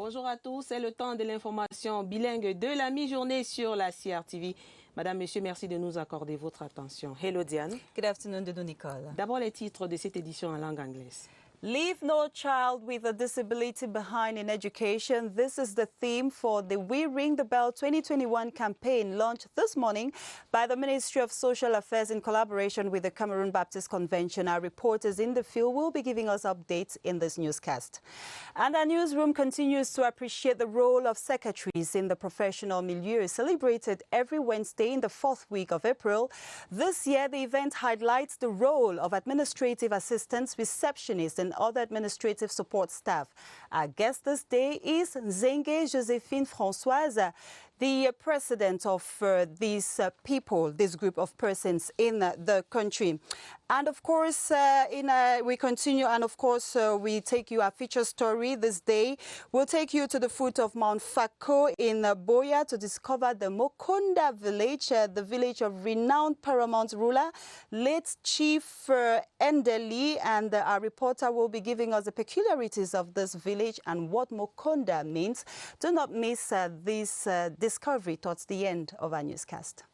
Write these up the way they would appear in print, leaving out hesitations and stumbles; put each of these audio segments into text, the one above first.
Bonjour à tous, c'est le temps de l'information bilingue de la mi-journée sur la CRTV. Madame, Monsieur, merci de nous accorder votre attention. Hello Diane. Good afternoon, Doudou Nicole. D'abord les titres de cette édition en langue anglaise. Leave no child with a disability behind in education. This is the theme for the We Ring the Bell 2021 campaign launched this morning by the Ministry of Social Affairs in collaboration with the Cameroon Baptist Convention. Our reporters in the field will be giving us updates in this newscast. And our newsroom continues to appreciate the role of secretaries in the professional milieu, celebrated every Wednesday in the fourth week of April. This year, the event highlights the role of administrative assistants, receptionists, and other administrative support staff. Our guest this day is Nzenge Josephine Françoise, the president of these people, this group of persons in the country. And of course, we continue, and of course, we take you our feature story this day. We'll take you to the foot of Mount Fako in Boya to discover the Mokonda village, the village of renowned paramount ruler, late Chief Endeli, and our reporter will be giving us the peculiarities of this village and what Mokonda means. Do not miss this discovery towards the end of our newscast.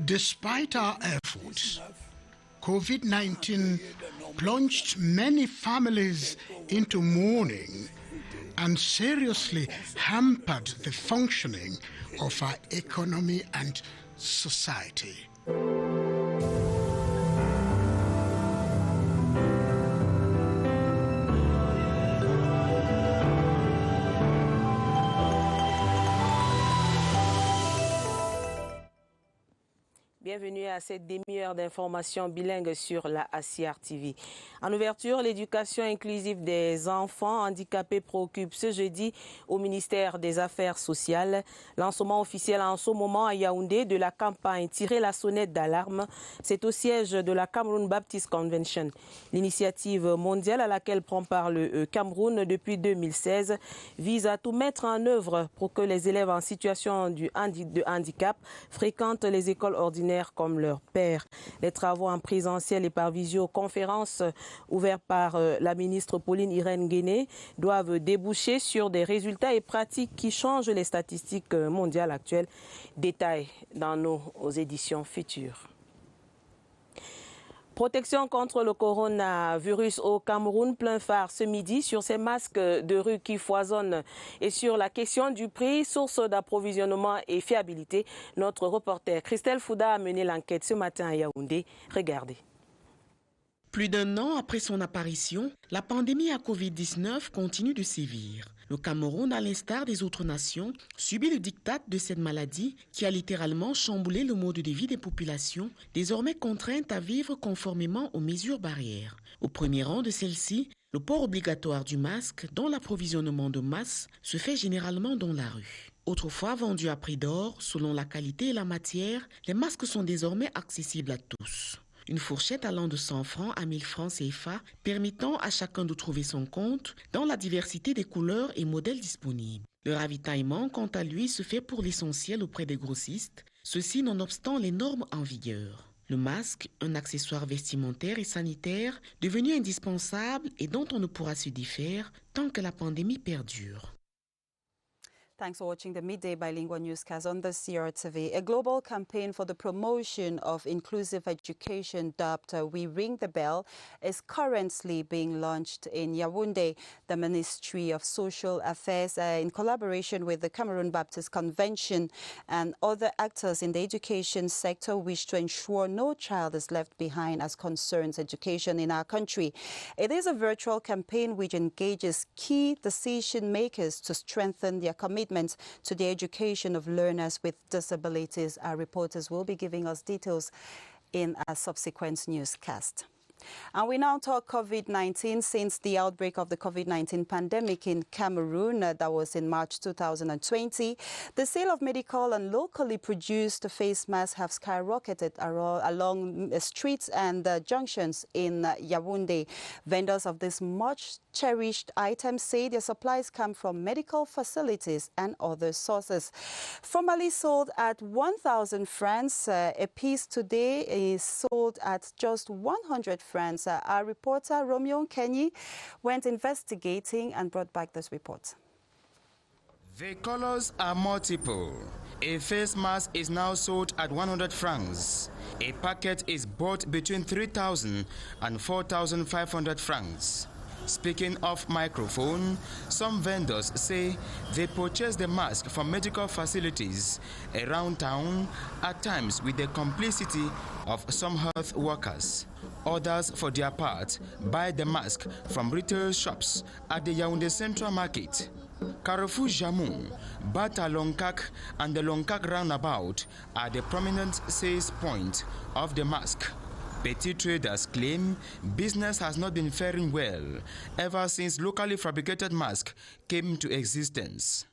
Despite our efforts, COVID-19 plunged many families into mourning and seriously hampered the functioning of our economy and society. Bienvenue à cette demi-heure d'information bilingue sur la CRTV. En ouverture, l'éducation inclusive des enfants handicapés préoccupe ce jeudi au ministère des Affaires sociales. Lancement officiel en ce moment à Yaoundé de la campagne Tirer la sonnette d'alarme. C'est au siège de la Cameroon Baptist Convention. L'initiative mondiale à laquelle prend part le Cameroun depuis 2016 vise à tout mettre en œuvre pour que les élèves en situation de handicap fréquentent les écoles ordinaires comme leurs pairs. Les travaux en présentiel et par visioconférence ouverts par la ministre Pauline Irène Guéné doivent déboucher sur des résultats et pratiques qui changent les statistiques mondiales actuelles. Détails dans nos éditions futures. Protection contre le coronavirus au Cameroun, plein phare ce midi sur ces masques de rue qui foisonnent et sur la question du prix, source d'approvisionnement et fiabilité. Notre reporter Christelle Fouda a mené l'enquête ce matin à Yaoundé. Regardez. Plus d'un an après son apparition, la pandémie à Covid-19 continue de sévir. Le Cameroun, à l'instar des autres nations, subit le diktat de cette maladie qui a littéralement chamboulé le mode de vie des populations, désormais contraintes à vivre conformément aux mesures barrières. Au premier rang de celles-ci, le port obligatoire du masque, dont l'approvisionnement de masse se fait généralement dans la rue. Autrefois vendus à prix d'or, selon la qualité et la matière, les masques sont désormais accessibles à tous. Une fourchette allant de 100 francs à 1000 francs CFA, permettant à chacun de trouver son compte dans la diversité des couleurs et modèles disponibles. Le ravitaillement, quant à lui, se fait pour l'essentiel auprès des grossistes, ceci nonobstant les normes en vigueur. Le masque, un accessoire vestimentaire et sanitaire, devenu indispensable et dont on ne pourra se défaire tant que la pandémie perdure. Thanks for watching the Midday Bilingual Newscast on the CRTV. A global campaign for the promotion of inclusive education dubbed We Ring the Bell is currently being launched in Yaoundé. The Ministry of Social Affairs, in collaboration with the Cameroon Baptist Convention and other actors in the education sector, wish to ensure no child is left behind as concerns education in our country. It is a virtual campaign which engages key decision makers to strengthen their commitment to the education of learners with disabilities. Our reporters will be giving us details in a subsequent newscast. And we now talk COVID-19. Since the outbreak of the COVID-19 pandemic in Cameroon, that was in March 2020, the sale of medical and locally produced face masks have skyrocketed along streets and junctions in Yaoundé. Vendors of this much cherished items say their supplies come from medical facilities and other sources. Formerly sold at 1,000 francs a piece, today is sold at just 100 francs. Our reporter Romeo Kenyi went investigating and brought back this report. The colors are multiple. A face mask is now sold at 100 francs. A packet is bought between 3,000 and 4,500 francs. Speaking off microphone, some vendors say they purchase the mask from medical facilities around town, at times with the complicity of some health workers. Others, for their part, buy the mask from retail shops at the Yaoundé Central Market. Carrefour Jamon, Bata Lonkak and the Lonkak roundabout are the prominent sales point of the mask. Petty traders claim business has not been faring well ever since locally fabricated masks came into existence.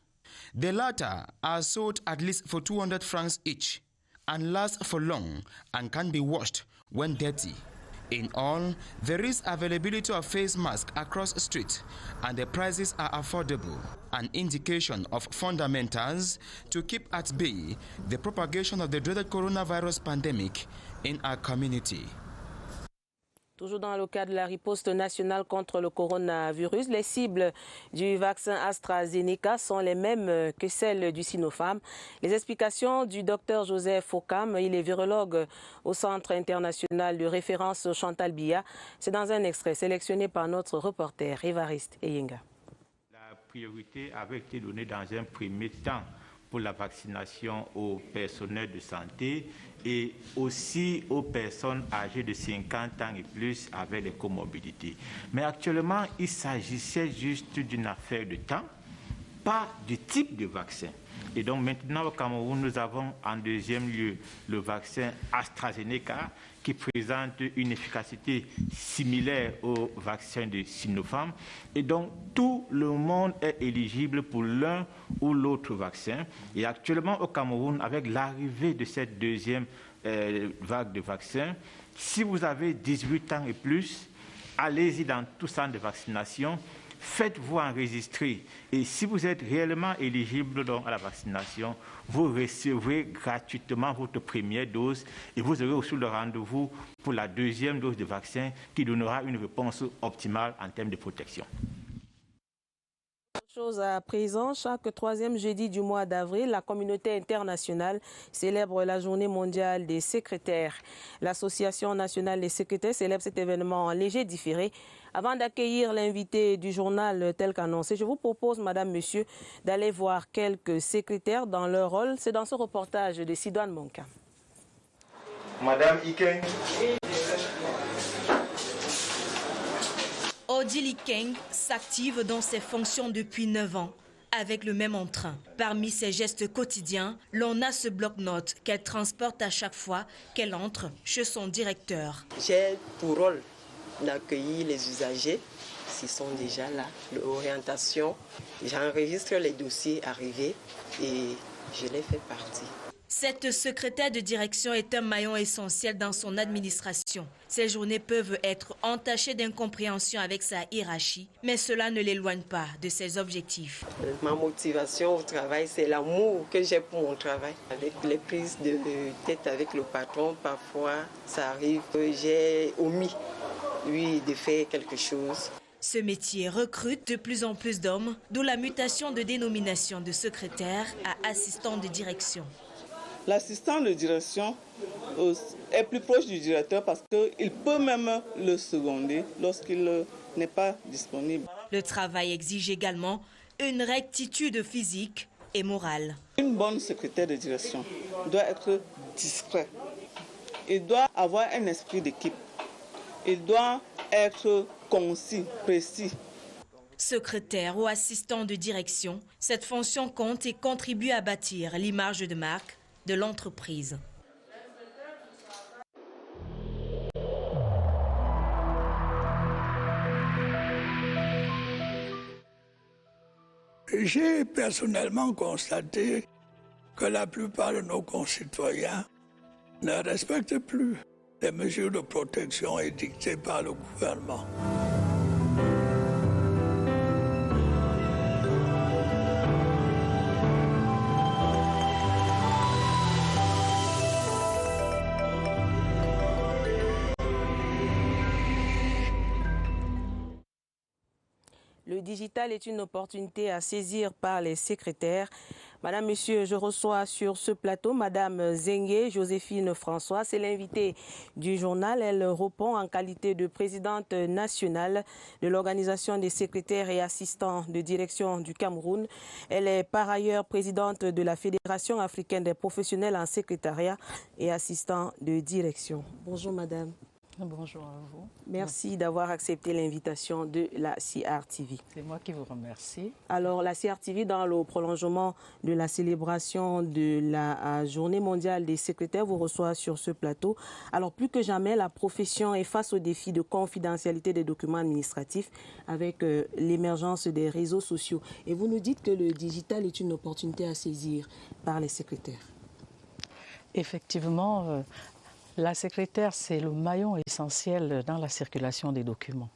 The latter are sold at least for 200 francs each and last for long and can be washed when dirty. In all, there is availability of face masks across the street and the prices are affordable, an indication of fundamentals to keep at bay the propagation of the dreaded coronavirus pandemic in our community. Toujours dans le cadre de la riposte nationale contre le coronavirus, les cibles du vaccin AstraZeneca sont les mêmes que celles du Sinopharm. Les explications du Dr Joseph Fokam, il est virologue au Centre international de référence Chantal Biya. C'est dans un extrait sélectionné par notre reporter Évariste Eyenga. La priorité avait été donnée dans un premier temps pour la vaccination au personnel de santé et aussi aux personnes âgées de 50 ans et plus avec des comorbidités. Mais actuellement, il s'agissait juste d'une affaire de temps, pas du type de vaccin. Et donc maintenant au Cameroun, nous avons en deuxième lieu le vaccin AstraZeneca qui présente une efficacité similaire au vaccin de Sinopharm. Et donc tout le monde est éligible pour l'un ou l'autre vaccin. Et actuellement au Cameroun, avec l'arrivée de cette deuxième vague de vaccins, si vous avez 18 ans et plus, allez-y dans tout centre de vaccination. Faites-vous enregistrer et si vous êtes réellement éligible donc à la vaccination, vous recevrez gratuitement votre première dose et vous aurez aussi le rendez-vous pour la deuxième dose de vaccin qui donnera une réponse optimale en termes de protection. Chose à présent, chaque troisième jeudi du mois d'avril, la communauté internationale célèbre la journée mondiale des secrétaires. L'Association nationale des secrétaires célèbre cet événement en léger différé. Avant d'accueillir l'invité du journal tel qu'annoncé, je vous propose, madame, monsieur, d'aller voir quelques secrétaires dans leur rôle. C'est dans ce reportage de Sidoine Monka. Madame Ikeng. Odile Ikeng s'active dans ses fonctions depuis 9 ans, avec le même entrain. Parmi ses gestes quotidiens, l'on a ce bloc-notes qu'elle transporte à chaque fois qu'elle entre chez son directeur. J'ai pour rôle d'accueillir les usagers, s'ils sont déjà là, l'orientation. J'enregistre les dossiers arrivés et je les fais partie. Cette secrétaire de direction est un maillon essentiel dans son administration. Ses journées peuvent être entachées d'incompréhension avec sa hiérarchie, mais cela ne l'éloigne pas de ses objectifs. Ma motivation au travail, c'est l'amour que j'ai pour mon travail. Avec les prises de tête avec le patron, parfois ça arrive que j'ai omis, lui, de faire quelque chose. Ce métier recrute de plus en plus d'hommes, d'où la mutation de dénomination de secrétaire à assistant de direction. L'assistant de direction est plus proche du directeur parce qu'il peut même le seconder lorsqu'il n'est pas disponible. Le travail exige également une rectitude physique et morale. Une bonne secrétaire de direction doit être discret. Il doit avoir un esprit d'équipe. Il doit être concis, précis. Secrétaire ou assistant de direction, cette fonction compte et contribue à bâtir l'image de marque de l'entreprise. J'ai personnellement constaté que la plupart de nos concitoyens ne respectent plus les mesures de protection édictées par le gouvernement. Le digital est une opportunité à saisir par les secrétaires. Madame, Monsieur, je reçois sur ce plateau Madame Zengue Joséphine François. C'est l'invitée du journal. Elle répond en qualité de présidente nationale de l'Organisation des secrétaires et assistants de direction du Cameroun. Elle est par ailleurs présidente de la Fédération africaine des professionnels en secrétariat et assistants de direction. Bonjour Madame. Bonjour à vous. Merci d'avoir accepté l'invitation de la CRTV. C'est moi qui vous remercie. Alors, la CRTV, dans le prolongement de la célébration de la Journée mondiale des secrétaires, vous reçoit sur ce plateau. Alors, plus que jamais, la profession est face au défi de confidentialité des documents administratifs avec l'émergence des réseaux sociaux. Et vous nous dites que le digital est une opportunité à saisir par les secrétaires. Effectivement, la secrétaire, c'est le maillon essentiel dans la circulation des documents.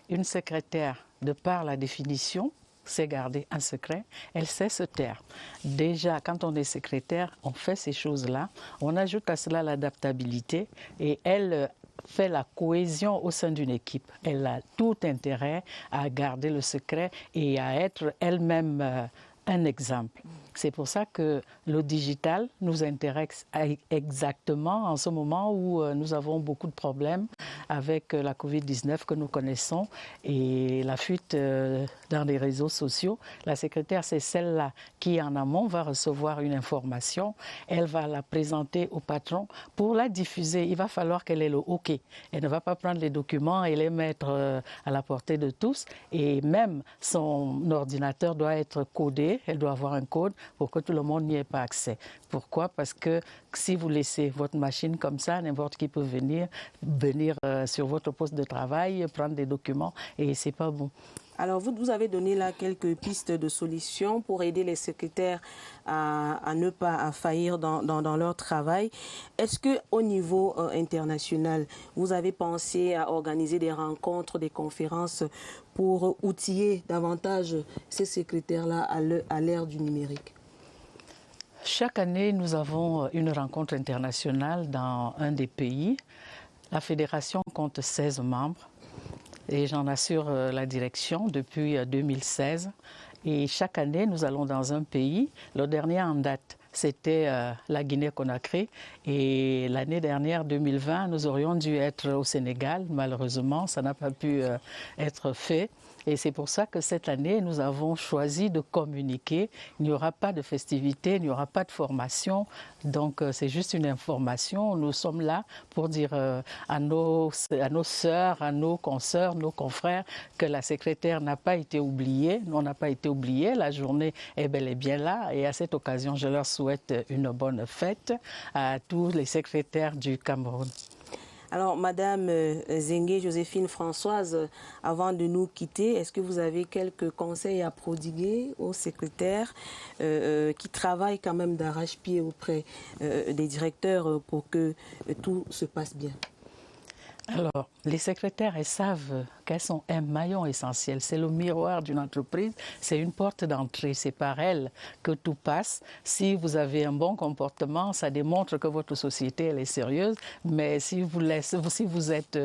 Une secrétaire, de par la définition, sait garder un secret, elle sait se taire. Déjà, quand on est secrétaire, on fait ces choses-là. On ajoute à cela l'adaptabilité et elle fait la cohésion au sein d'une équipe. Elle a tout intérêt à garder le secret et à être elle-même un exemple. C'est pour ça que le digital nous intéresse exactement en ce moment où nous avons beaucoup de problèmes avec la Covid-19 que nous connaissons et la fuite dans les réseaux sociaux. La secrétaire, c'est celle-là qui, en amont, va recevoir une information. Elle va la présenter au patron. Pour la diffuser, il va falloir qu'elle ait le OK. Elle ne va pas prendre les documents et les mettre à la portée de tous. Et même son ordinateur doit être codé. Elle doit avoir un code pour que tout le monde n'y ait pas accès. Pourquoi? Parce que si vous laissez votre machine comme ça, n'importe qui peut venir sur votre poste de travail, prendre des documents et c'est pas bon. Alors, vous avez donné là quelques pistes de solutions pour aider les secrétaires à ne pas faillir dans leur travail. Est-ce qu'au niveau international, vous avez pensé à organiser des rencontres, des conférences pour outiller davantage ces secrétaires-là à l'ère du numérique? Chaque année, nous avons une rencontre internationale dans un des pays. La fédération compte 16 membres. Et j'en assure la direction depuis 2016. Et chaque année, nous allons dans un pays. Le dernier en date, c'était la Guinée-Conakry. Et l'année dernière, 2020, nous aurions dû être au Sénégal. Malheureusement, ça n'a pas pu être fait. Et c'est pour ça que cette année, nous avons choisi de communiquer. Il n'y aura pas de festivités, il n'y aura pas de formation. Donc, c'est juste une information. Nous sommes là pour dire à nos sœurs, à nos consoeurs, nos confrères, que la secrétaire n'a pas été oubliée. Nous, on n'a pas été oubliés. La journée est bel et bien là. Et à cette occasion, je leur souhaite une bonne fête à tous les secrétaires du Cameroun. Alors, Madame Zengue Joséphine Françoise, avant de nous quitter, est-ce que vous avez quelques conseils à prodiguer aux secrétaires qui travaillent quand même d'arrache-pied auprès des directeurs pour que tout se passe bien? Alors, les secrétaires, elles savent qu'elles sont un maillon essentiel. C'est le miroir d'une entreprise, c'est une porte d'entrée. C'est par elles que tout passe. Si vous avez un bon comportement, ça démontre que votre société, elle est sérieuse. Mais si vous êtes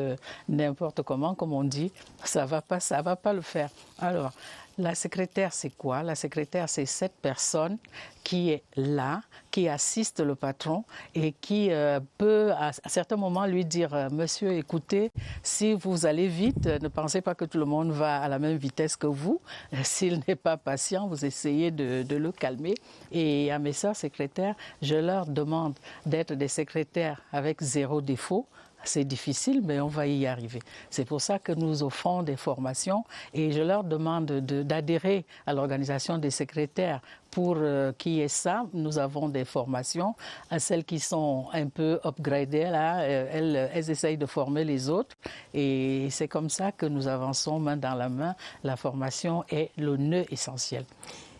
n'importe comment, comme on dit, ça va pas le faire. Alors, la secrétaire, c'est quoi? La secrétaire, c'est cette personne qui est là, qui assiste le patron et qui peut à certains moments lui dire « Monsieur, écoutez, si vous allez vite, ne pensez pas que tout le monde va à la même vitesse que vous. S'il n'est pas patient, vous essayez de le calmer. » Et à mes sœurs secrétaires, je leur demande d'être des secrétaires avec 0 défaut. C'est difficile, mais on va y arriver. C'est pour ça que nous offrons des formations et je leur demande d'adhérer à l'organisation des secrétaires. Pour qui est ça, nous avons des formations. À celles qui sont un peu upgradées, là, elles essayent de former les autres. Et c'est comme ça que nous avançons main dans la main. La formation est le nœud essentiel.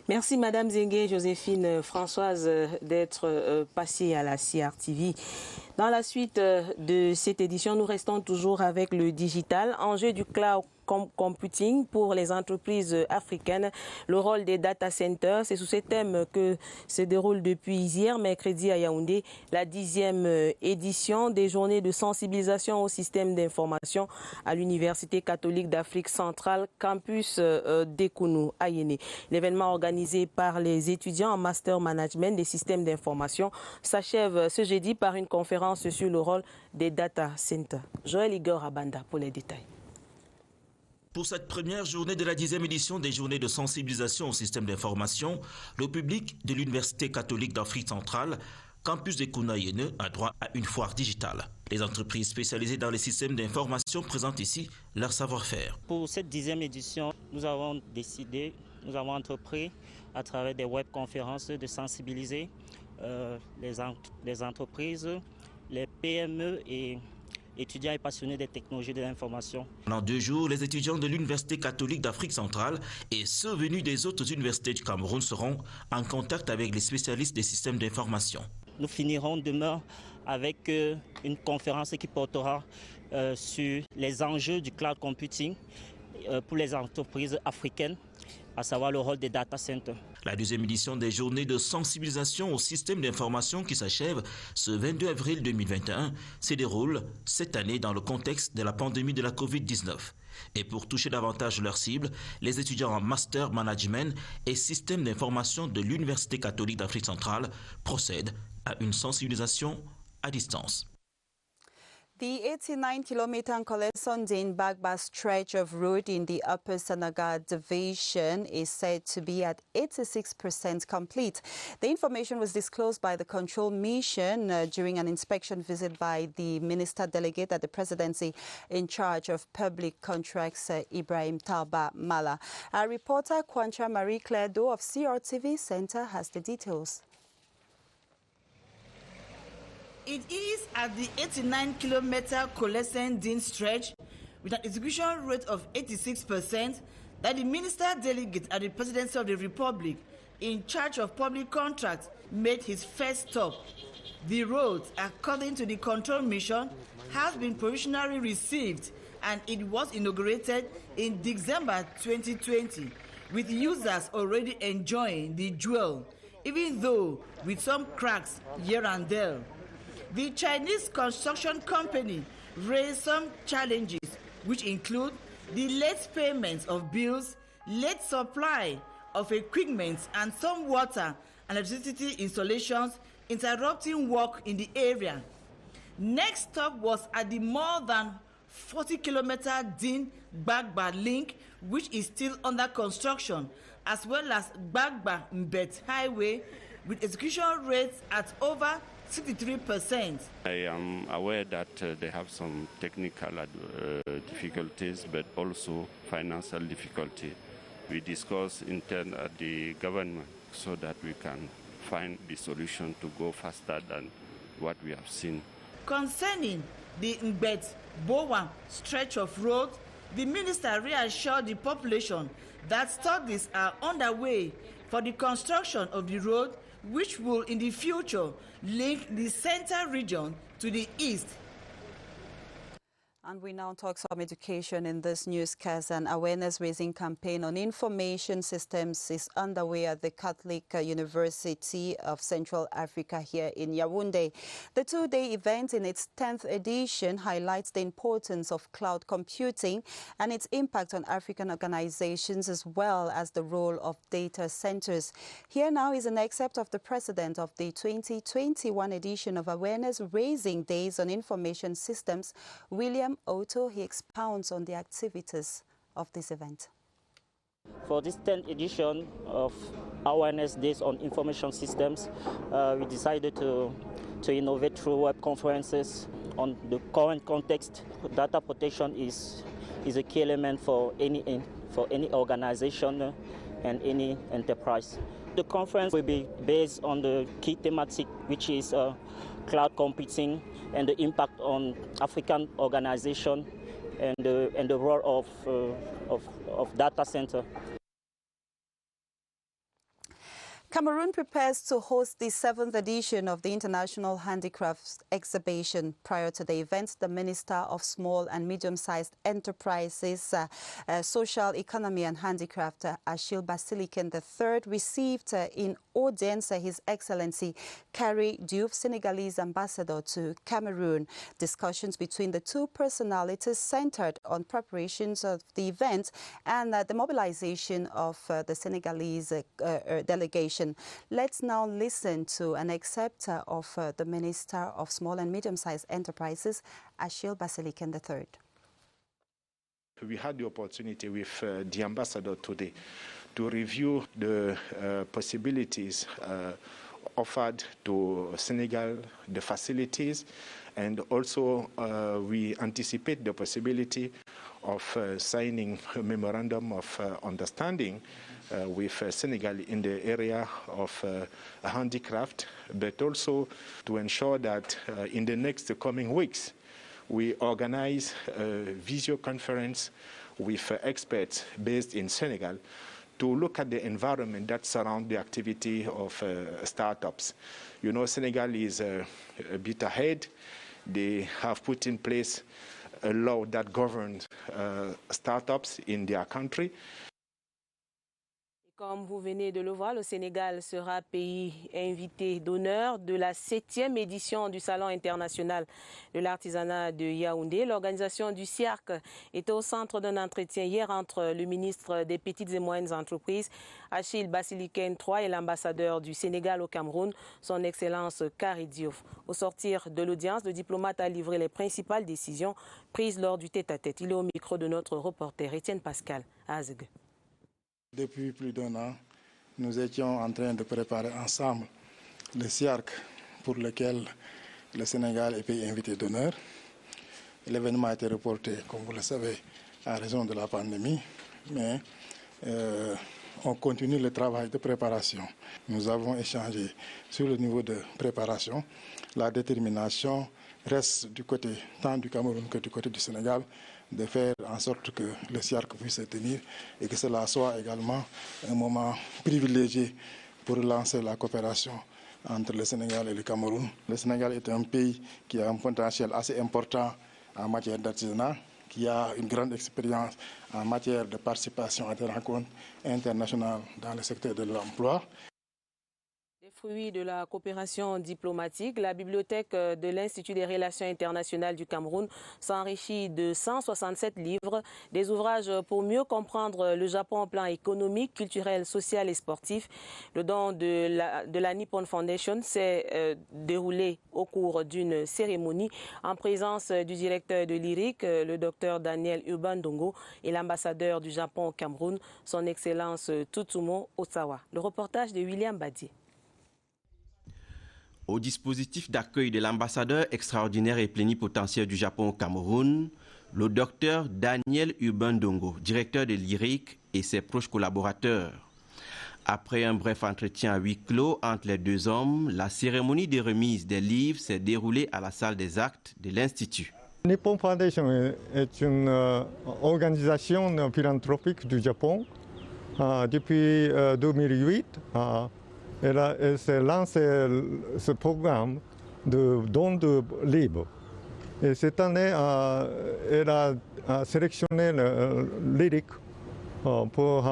Merci Madame Zengue, Joséphine Françoise d'être passée à la CRTV. Dans la suite de cette édition, nous restons toujours avec le digital. Enjeu du cloud computing pour les entreprises africaines, le rôle des data centers. C'est sous ce thème que se déroule depuis hier, mercredi à Yaoundé, la 10e édition des journées de sensibilisation au système d'information à l'Université catholique d'Afrique centrale, campus d'Ekounou à Yéné. L'événement organisé par les étudiants en master management des systèmes d'information s'achève ce jeudi par une conférence sur le rôle des data centers. Joël Igor Abanda pour les détails. Pour cette première journée de la 10e édition des journées de sensibilisation au système d'information, le public de l'Université catholique d'Afrique centrale, campus d'Ekounou a droit à une foire digitale. Les entreprises spécialisées dans les systèmes d'information présentent ici leur savoir-faire. Pour cette 10e édition, nous avons entrepris à travers des webconférences de sensibiliser les entreprises, les PME et étudiants et passionnés des technologies de l'information. Pendant 2 jours, les étudiants de l'Université catholique d'Afrique centrale et ceux venus des autres universités du Cameroun seront en contact avec les spécialistes des systèmes d'information. Nous finirons demain avec une conférence qui portera sur les enjeux du cloud computing pour les entreprises africaines, à savoir le rôle des data centers. La 2e édition des journées de sensibilisation au système d'information qui s'achève ce 22 avril 2021 se déroule cette année dans le contexte de la pandémie de la Covid-19. Et pour toucher davantage leur cible, les étudiants en master management et système d'information de l'Université catholique d'Afrique centrale procèdent à une sensibilisation à distance. The 89-kilometer Nkoleson-Din-Bagba stretch of road in the Upper Sanaga Division is said to be at 86% complete. The information was disclosed by the Control Mission during an inspection visit by the Minister Delegate at the Presidency in charge of public contracts, Ibrahim Talba Mala. Our reporter Kwancha Marie-Claire Do of CRTV Center has the details. It is at the 89-kilometer Nkoleson-Din stretch with an execution rate of 86% that the Minister Delegate at the Presidency of the Republic in charge of public contracts made his first stop. The road, according to the Control Mission, has been provisionally received and it was inaugurated in December 2020 with users already enjoying the jewel, even though with some cracks here and there. The Chinese construction company raised some challenges, which include the late payment of bills, late supply of equipment, and some water and electricity installations interrupting work in the area. Next stop was at the more than 40-kilometer Din-Bagba link, which is still under construction, as well as Bagba-Mbet Highway, with execution rates at over 63%. I am aware that they have some technical difficulties, but also financial difficulty. We discuss intern at the government so that we can find the solution to go faster than what we have seen. Concerning the Mbet-Bowa stretch of road, the minister reassured the population that studies are underway for the construction of the road, which will in the future link the central region to the east. And we now talk some education in this newscast. An awareness-raising campaign on information systems is underway at the Catholic University of Central Africa here in Yaoundé. The two-day event in its 10th edition highlights the importance of cloud computing and its impact on African organizations, as well as the role of data centers. Here now is an excerpt of the president of the 2021 edition of Awareness-Raising Days on Information Systems, William Otto. He expounds on the activities of this event. For this 10th edition of Awareness Days on Information Systems, we decided to innovate through web conferences on the current context. Data protection is a key element for any organization and any enterprise. The conference will be based on the key thematic, which is cloud computing and the impact on African organization and the role of data center. Cameroon prepares to host the 7th edition of the International Handicrafts Exhibition. Prior to the event, the Minister of Small and Medium-Sized Enterprises, Social Economy and Handicraft, Achille Basilican III, received in audience His Excellency Carrie Diouf, Senegalese ambassador to Cameroon. Discussions between the two personalities centered on preparations of the event and the mobilization of the Senegalese delegation. Let's now listen to an excerpt of the Minister of Small and Medium-Sized Enterprises, Achille Basilican III. We had the opportunity with the ambassador today to review the possibilities offered to Senegal, the facilities, and also we anticipate the possibility of signing a memorandum of understanding with Senegal in the area of handicraft, but also to ensure that in the next coming weeks we organize a video conference with experts based in Senegal to look at the environment that surrounds the activity of startups. You know, Senegal is a bit ahead. They have put in place a law that governs startups in their country. Comme vous venez de le voir, le Sénégal sera pays invité d'honneur de la 7e édition du Salon international de l'artisanat de Yaoundé. L'organisation du CIARC était au centre d'un entretien hier entre le ministre des Petites et Moyennes Entreprises, Achille Basilican III, et l'ambassadeur du Sénégal au Cameroun, son Excellence Carrie Diouf. Au sortir de l'audience, le diplomate a livré les principales décisions prises lors du tête-à-tête. Il est au micro de notre reporter Étienne Pascal à Azeg. Depuis plus d'un an, nous étions en train de préparer ensemble le CIARC pour lequel le Sénégal est pays invité d'honneur. L'événement a été reporté, comme vous le savez, à raison de la pandémie, mais on continue le travail de préparation. Nous avons échangé sur le niveau de préparation. La détermination reste du côté tant du Cameroun que du côté du Sénégal de faire en sorte que le CIARC puisse se tenir et que cela soit également un moment privilégié pour lancer la coopération entre le Sénégal et le Cameroun. Le Sénégal est un pays qui a un potentiel assez important en matière d'artisanat, qui a une grande expérience en matière de participation à des rencontres internationales dans le secteur de l'emploi. Fruit de la coopération diplomatique, la bibliothèque de l'Institut des Relations internationales du Cameroun s'enrichit de 167 livres, des ouvrages pour mieux comprendre le Japon au plan économique, culturel, social et sportif. Le don de la Nippon Foundation s'est déroulé au cours d'une cérémonie en présence du directeur de l'IRIC, le docteur Daniel Ubandongo, et l'ambassadeur du Japon au Cameroun, son Excellence Tutsumo Osawa. Le reportage de William Badier. Au dispositif d'accueil de l'ambassadeur extraordinaire et plénipotentiaire du Japon au Cameroun, le docteur Daniel Ubandongo, directeur de l'IRIC, et ses proches collaborateurs. Après un bref entretien à huis clos entre les deux hommes, la cérémonie de remise des livres s'est déroulée à la salle des actes de l'Institut. Nippon Foundation est une organisation philanthropique du Japon. Depuis 2008, elle s'est lancé ce programme de don de livres. Et cette année, elle a sélectionné l'IRIC pour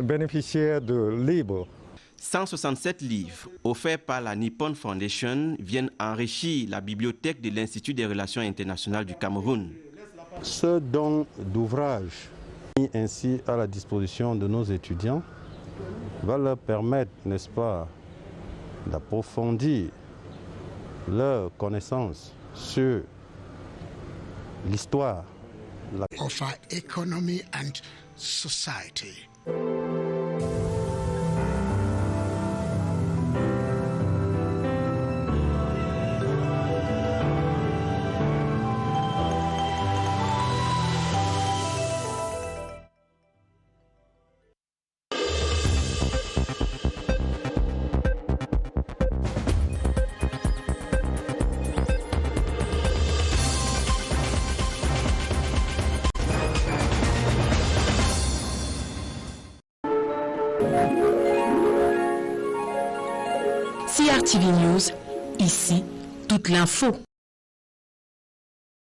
bénéficier de livres. 167 livres offerts par la Nippon Foundation viennent enrichir la bibliothèque de l'Institut des Relations internationales du Cameroun. Ce don d'ouvrages mis ainsi à la disposition de nos étudiants va leur permettre, n'est-ce pas, d'approfondir leur connaissance sur l'histoire of our economy and society. TV News, ici, toute l'info.